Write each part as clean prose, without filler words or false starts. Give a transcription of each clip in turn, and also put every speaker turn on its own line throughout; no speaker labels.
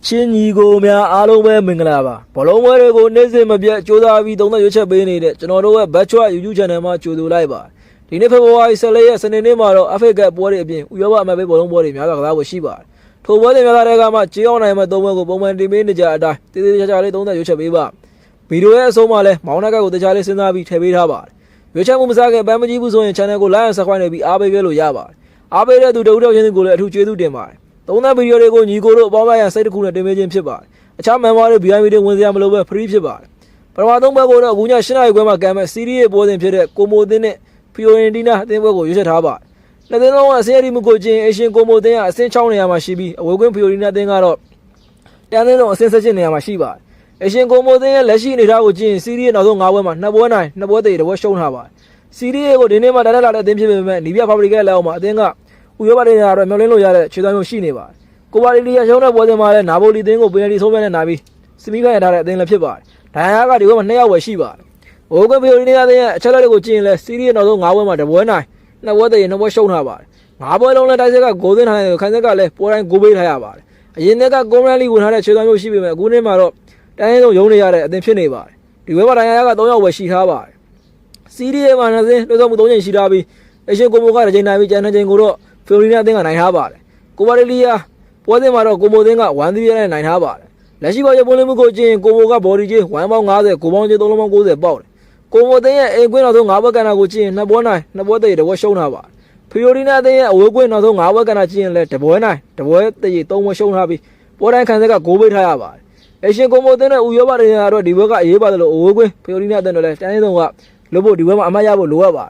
ချင်းညီကိုများအားလုံးပဲမင်္ဂလာပါဘောလုံးပွဲတွေကိုနေ့စဉ်မပြတ်ကြိုးစားပြီးသုံးသက်ရွေးချက်ပေးနေတဲ့ကျွန်တော်တို့ရဲ့ Batchwa YouTube Channel မှာကြိုဆိုလိုက်ပါဒီနေ့ဖေဖော်ဝါရီ14ရက်စနေနေ့မှာတော့ Africa ပွဲတွေအပြင်ဥရောပအမှတ်ပေးဘောလုံးပွဲတွေများစွာကစားဖို့ရှိပါတယ်ထိုပွဲတွေများတဲ့ကမှကြေးအောင်နိုင်မဲ့သုံးပွဲကိုပုံမှန်တင်ပေးနေကြအတိုင်းတည်တည်ချာချာလေးသုံးသက်ရွေးချက်ပေးပါဗီဒီယိုရဲ့အဆုံးမှာလည်းမောင်နှက်ကကိုတခြားလေးစဉ်းစားပြီးထည့်ပေးထားပါတယ်ရွေးချက်မှုမစားခင်ပန်းမကြီးဘူးဆိုရင် Channel ကို Like and Subscribe နေပြီးအားပေးခဲ့လို့ရပါတယ်အားပေးတဲ့သူတဦးတော်ချင်းကိုလည်းအထူးကျေးဇူးတင်ပါတယ်သုံးသက်ဗီဒီယိုတွေကိုညီကိုတို့အပေါင်းပါရစိတ်တစ်ခုနဲ့တင်ပေးခြင်းဖြစ်ပါတယ်အခြား member တွေ VIP တွေဝင်စရာမလိုပဲ free ဖြစ်ပါတယ်ပထမဆုံးပွဲကိုတော့အခုည8နာရီခွဲမှာကံမဲ့ series ရဲ့ပွဲစဉ်ဖြစ်တဲ့ကိုမိုအသင်းနဲ့ Fiorentina အသင်းပွဲကိုရွေးချယ်ထားပါတယ်လက်သင်းလုံးကအစင်းအဒီမှုကိုကျင်း Asian ကိုမိုအသင်းကအဆင့်6နေရာမှာရှိပြီးအဝေးကွင်း Fiorentina အသင်းကတော့တန်းသင်းလုံးအဆင့်7နေရာမှာရှိပါတယ် Asian ကိုမိုအသင်းရဲ့လက်ရှိအနေအထားကိုကျင်း series ရဲ့နောက်ဆုံး9ပွဲမှာ2ပွဲနိုင်2ပွဲသေ1ပွဲရှုံးထားပါတယ် series ကိုဒီနေ့မှတက်လာတဲ့အသင်းဖြစ်ပေမဲ့နီးပြ Fabrica လက်အောက်မှာအသင်းကဥရောပဒေသကတော့မျှော်လင့်လို့ရတဲ့ခြေသွမ်းမျိုးရှိနေပါတယ်ကိုပါလီလီယာရှုံးတဲ့ပွဲစဉ်မှာလည်းနာပိုလီအသင်းကိုပင်နယ်တီဆုံးဖြတ်နေပြီးစမီးခိုင်ရထားတဲ့အသင်းလည်းဖြစ်ပါတယ်ဒိုင်ယာကဒီဘက်မှာ2ယောက်ပဲရှိပါတယ်ဘိုးကွန်ဖီယိုရီနီယာအသင်းရဲ့အချက်လက်တွေကိုကြည့်ရင်လည်းစီးရီးရဲ့နောက်ဆုံး9ပွဲမှာ1ပွဲနိုင်2ပွဲသေ2ပွဲရှုံးထားပါတယ်9ပွဲလုံးလည်းတိုက်ဆက်ကဂိုးသွင်းထားတယ်ခိုင်ဆက်ကလည်းပွဲတိုင်းဂိုးပေးထားရပါတယ်အရင်ကကွန်မန်လီဝင်ထားတဲ့ခြေသွမ်းမျိုးရှိပေမဲ့အခုနေ့မှာတော့တိုင်းရင်းဆုံးရုံးနေရတဲ့အသင်းဖြစ်နေပါတယ်ဒီပွဲမှာဒိုင်ယာက3ယောက်ပဲရှိထားပါတယ်စီးရီးရဲ့မှာနှစ်သင်းတွေ့ဆုံမှု3ချိန်ရှိထားပြီးအရှင်ကိုမိုကတစ်ချိန်နိုင်ပြီးကျန်တဲ့ချိန်ကိုတော့ဖီယိုရီနီယာအသင်းကနိုင်ထားပါတယ်ကိုပါလီလီယာပွဲစဉ်မှာတော့ကိုမိုအသင်းက1-3နဲ့နိုင်ထားပါတယ်လက်ရှိပေါ်ရပွင့်လင်းမှုကိုကျင်းကိုမိုကဘော်ဒီကြီး1ပေါင်း50ကိုပေါင်းကြီး3လုံးပေါင်း90ပေါက်တယ်ကိုမိုအသင်းရဲ့အိမ်ကွင်းနောက်ဆုံး9ဘက်ကန်တာကိုကျင်း2ပွဲနိုင်2ပွဲသေ1ပွဲရှုံးထားပါတယ်ဖီယိုရီနာအသင်းရဲ့အဝေးကွင်းနောက်ဆုံး9ဘက်ကန်တာကျင်းလည်း1ပွဲနိုင်1ပွဲသေ3ပွဲရှုံးထားပြီးပွဲတိုင်းခံဆက်ကဂိုးပေးထားရပါတယ်အရှင်ကိုမိုအသင်းနဲ့ဥရောပဒေသကတော့ဒီဘက်ကအရေးပါတယ်လို့အဝေးကွင်းဖီယိုရီနာအသင်းတို့လည်းတိုင်းဆုံးကလို့ဖို့ဒီဘက်မှာအမှတ်ရဖို့လိုအပ်ပါတ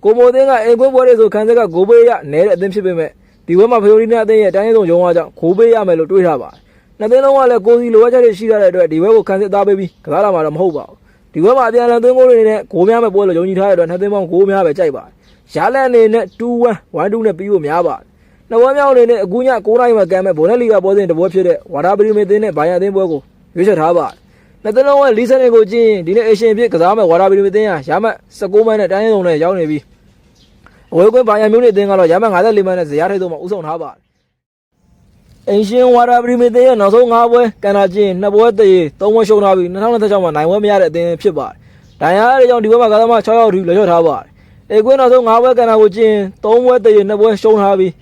ယ်ကိုမိုအသင်းကအိမ်ကွင်းပွဲတွေဆိုခံဆက်ကဂိုးပေးရနဲတဲ့အသင်းဖြစ်ပေမဲ့ဒီဘက်မှာဖီယိုရီနာအသင်းရဲ့တိုင်းဆုံးရုံးအားကြောင့်ဂိုးပေးရမယ်လို့တွေးထားပါတယ်နှစ်သင်းလုံးကလည်းကိုစီလိုအပ်ချက်တွေရှိထားတဲ့အတွက်ဒီဘက်ကိုခံစစ်သားပေးပြီးကစားလာမှာတော့မဟုတ်ပါဘူးဒီဘက်မှာအပြန်အလှန်သွင်းဂိုးတွေနဲ့ဂိုးများမဲ့ပွဲလို့ယုံကြည်ထားတဲ့အတွက်နှစ်သင်းပေါင်းဂိုးများပဲကြိုက်ပါတယ်ရလက်အနေနဲ့ 2-1 1-2 နဲ့ပြီးဖို့များပါတယ်နှစ်ပွဲမြောက်အနေနဲ့အခုည9နာရီမှာကံမဲ့ဘိုနယ်လီဂါပွဲစဉ်တစ်ပွဲဖြစ်တဲ့ဝါတာပရီမီသင်းနဲ့ဘိုင်ယန်သင်းပွဲကိုရွေးချယ်ထားပါတယ်နှစ်သင်းလုံးရဲ့လီဆန်တွေကိုကြည့်ရင်ဒီနေ့အေရှန်ဖြစ်ကစားမဲ့ဝါတာပရီမီသင်းဟာရမှတ်19မှတ်နဲ့တိုင်းရုံနဲ့ရောက်နေပြီးအဝေးကွင်းဘိုင်ယန်မျိုးနဲ့အသင်းကတော့ရမှတ်54မှတ်နဲ့ဇယားထိပ်ဆုံးမှာဦးဆောင်ထားပါတယ်အင်ရှင်ဝါရာပရီမီသင်းရဲ့နောက်ဆုံး9ပွဲကန်တာကျင်း2ပွဲသေ3ပွဲရှုံးထားပြီး2026မှာနိုင်ပွဲမရတဲ့အသင်းဖြစ်ပါတယ်။ဒိုင်ယာရဲ့ကြောင့်ဒီပွဲမှာကစားသမား6ယောက်ထိလွှတ်ထားပါတယ်။အေကွင်းနောက်ဆုံး9ပွဲကန်တာကိုကျင်း3ပွဲသေ2ပွဲရှုံးထားပြီး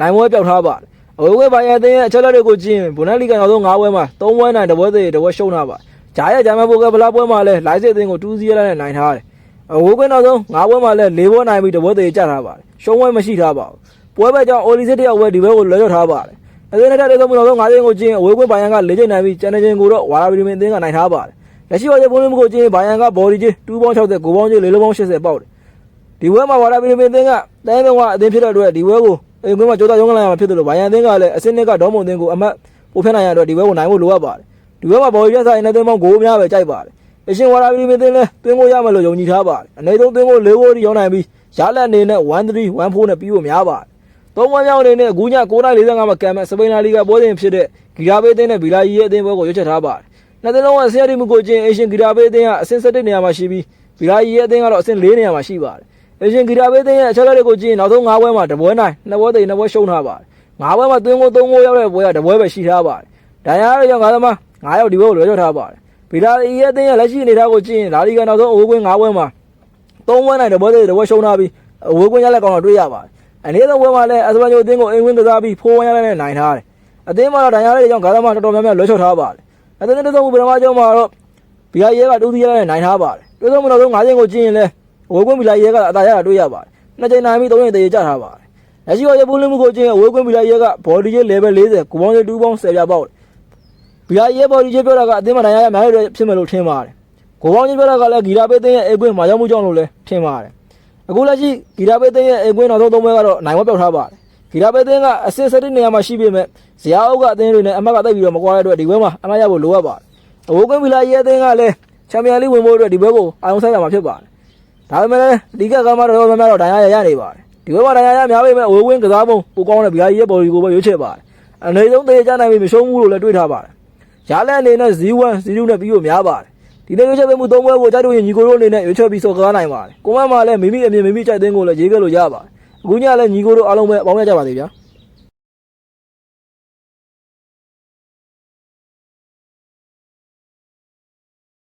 နိုင်ပွဲပျောက်ထားပါတယ်။အဝေးကွင်းဘိုင်ယန်သင်းရဲ့အချက်လက်တွေကိုကျင်းဘွန်နယ်လီဂါနောက်ဆုံး9ပွဲမှာ3ပွဲနိုင်2ပွဲသေ2ပွဲရှုံးထားပါတယ်။ဂျာရဲ့ဂျာမန်ပိုကယ်ဖလားပွဲမှာလည်းလိုက်စစ်အသင်းကို2-0နဲ့နိုင်ထားတယ်။အဝေးကွင်းနောက်ဆုံး9ပွဲမှာလည်း4ပွဲနိုင်ပြီး2ပွဲသေကျထားပါတယ်။ရှုံးပွဲမရှိထားပါဘူး။ပွဲပဲကြောင့်အိုလီစစ်တယောက်ပဲဒီဘက်ကိုလွှတ်ထားပါတယ်။အသင်းနဲ့တဲ့ဆုံးမှုနောက်ဆုံး9ချိန်ကိုကျင်းအဝေးကွင်းဘိုင်ယန်က4ချိန်နိုင်ပြီးကျန်တဲ့ချိန်ကိုတော့ဝါရာပရီမီအသင်းကနိုင်ထားပါတယ်။လက်ရှိပေါ်ရပုံမှုကိုကျင်းဘိုင်ယန်ကဘော်ဒီကြီး2ပေါင်း60ကိုပေါင်းကြီး4လုံးပေါင်း80ပေါက်တယ်။ဒီပွဲမှာဝါရာပရီမီအသင်းကတိုင်းလုံးကအသင်းဖြစ်တဲ့အတွက်ဒီပွဲကိုအိမ်ကွင်းမှာကြိုးစားရုံးကလာရမှာဖြစ်တယ်လို့ဘိုင်ယန်အသင်းကလည်းအစင်းနှစ်ကဒေါမွန်အသင်းကိုအမှတ်ပိုဖျက်နိုင်ရတဲ့အတွက်ဒီပွဲကိုနိုင်ဖို့လိုအပ်ပါတယ်။ဒီပွဲမှာဘော်ဒီရက်ဆိုင်နဲ့အသင်းပေါင်းဂိုးများပဲကြိုက်ပါတယ်။အရှင်ဝါရာပရီမီအသင်းလည်းသွင်းကိုရမယ်လို့ယုံကြည်ထားပါတယ်။အနည်းဆုံးသွင်းကို4ဂိုးထိရောက်နိုင်ပြီးရလက်အနေနဲ့1-3 1-4နဲ့ပြီးဖို့များပါတယ်။သုံးပွဲမြောက်အနေနဲ့အခုည9:45မှာကံမဲ့စပိန်လာလီဂါပွဲစဉ်ဖြစ်တဲ့ဂီရာဘေးအသင်းနဲ့ဗီလာရီရဲ့အသင်းပွဲကိုရွေးချယ်ထားပါတယ်။နှစ်သင်းလုံးကအဆင့်အထိမှုကိုကျင်းအေရှင်ဂီရာဘေးအသင်းကအဆင့်17နေရာမှာရှိပြီးဗီလာရီရဲ့အသင်းကတော့အဆင့်4နေရာမှာရှိပါတယ်။အေရှင်ဂီရာဘေးအသင်းရဲ့အချက်လက်တွေကိုကျင်းနောက်ဆုံး9ပွဲမှာ1ပွဲနိုင်2ပွဲသေ2ပွဲရှုံးထားပါတယ်။9ပွဲမှာသွင်းကို3ဂိုးရောက်တဲ့ပွဲက1ပွဲပဲရှိထားပါတယ်။ဒိုင်ယာရဲ့ကြောင့်ငါးသမား9ယောက်ဒီပွဲကိုလွှဲချထားပါတယ်။ဗီလာရီရဲ့အသင်းရဲ့လက်ရှိအနေအထားကိုကျင်းလာလီဂါနောက်ဆုံးအဝေးကွင်း9ပွဲမှာ3ပွဲနိုင်2ပွဲသေ2ပွဲရှုံးထားပြီးအဝေးကွင်းရလက်ကောင်တော့တွေ့ရပါတယ်။အနေနဲ့ပွဲမှာလည်းအစပန်ဂျိုအသင်းကိုအိမ်ဝင်ကစားပြီး4-1ရနဲ့နိုင်ထားတယ်။အသင်းမှာတော့ဒိုင်ယာရဲ့ကြောင့်ဂါသမားတော်တော်များများလွှဲချထားပါတယ်။အသင်းတဲ့ဆုံးမှုပထမကျောင်းမှာတော့ဗီလာရီရဲ့က2-0နဲ့နိုင်ထားပါတယ်။တွေ့ဆုံးမှုနောက်ဆုံး9ချိန်ကိုကျင်းရင်လည်းအဝေးကွင်းဗီလာရီရဲ့ကအသာရတာတွေ့ရပါတယ်။2ချိန်နိုင်ပြီး3ချိန်သေကျထားပါတယ်။လက်ရှိပေါ်ရပုံးလင်းမှုကိုကျင်းအဝေးကွင်းဗီလာရီရဲ့ကဘော်ဒီကြီး level 40ကိုပေါင်းကြီး2ပေါင်း10ပြပေါက်တယ်။ဗီလာရီရဲ့ဘော်ဒီကြီးပြောတာကအသင်းမှာဒိုင်ယာရဲ့အများကြီးဖြစ်မယ်လို့ထင်ပါတယ်။ကိုပေါင်းကြီးပြောတာကလည်းဂီရာဘေးအသင်းရဲ့အိမ်ကွင်းမှာရောက်မှုကြောင့်လို့လည်းထင်ပါတယ်။အခုလက်ရှိဂီရာဘေးအသင်းရဲ့အိမ်ကွင်းနောက်ဆုံး3ပွဲကတော့နိုင်ပွဲပျောက်ထားပါတယ်။ဂီရာဘေးအသင်းကအဆင့်17နေရာမှာရှိပေမဲ့ဇယားအုပ်ကအသင်းတွေနဲ့အမှတ်ကတိုက်ပြီးတော့မကွာတဲ့အတွက်ဒီပွဲမှာအမှတ်ရဖို့လိုအပ်ပါတယ်။အဝေးကွင်းဗီလာရီရဲ့အသင်းကလည်းချန်ပီယံလိဝင်ဖို့အတွက်ဒီပွဲကိုအာရုံစိုက်ရမှာဖြစ်ပါတယ်။ဒါပေမဲ့လည်းလီဂါကမှတော်တော်များများတော့ဒိုင်ယာရနေပါတယ်။ဒီပွဲမှာဒိုင်ယာရများပေမဲ့အဝေးကွင်းကစားပုံပိုကောင်းတဲ့ဗီလာရီရဲ့ဘော်ဒီကိုပဲရွေးချယ်ပါတယ်။အနေဆုံးသေချာနိုင်ပြီးမရှုံးဘူးလို့လည်းတွေးထားပါတယ်။ရလက်အနေနဲ့0-1 0-2နဲ့ပြီးဖို့များပါတယ်။ဒီနေ့ရွေးချယ်ပေးမှု3ပွဲကိုကြိုက်လို့ရင်ညီကိုတို့အနေနဲ့ရွေးချယ်ပြီးစော်ကားနိုင်ပါတယ်။ကိုမန့်မှာလည်းမိမိအမြင်မိမိကြိုက်တဲ့ကိုလည်းရေးခဲ့လို့ရပါတယ်။အခုညလည်းညီကိုတို့အားလုံးပဲအပေါင်းရကြပါသေးဗျာ။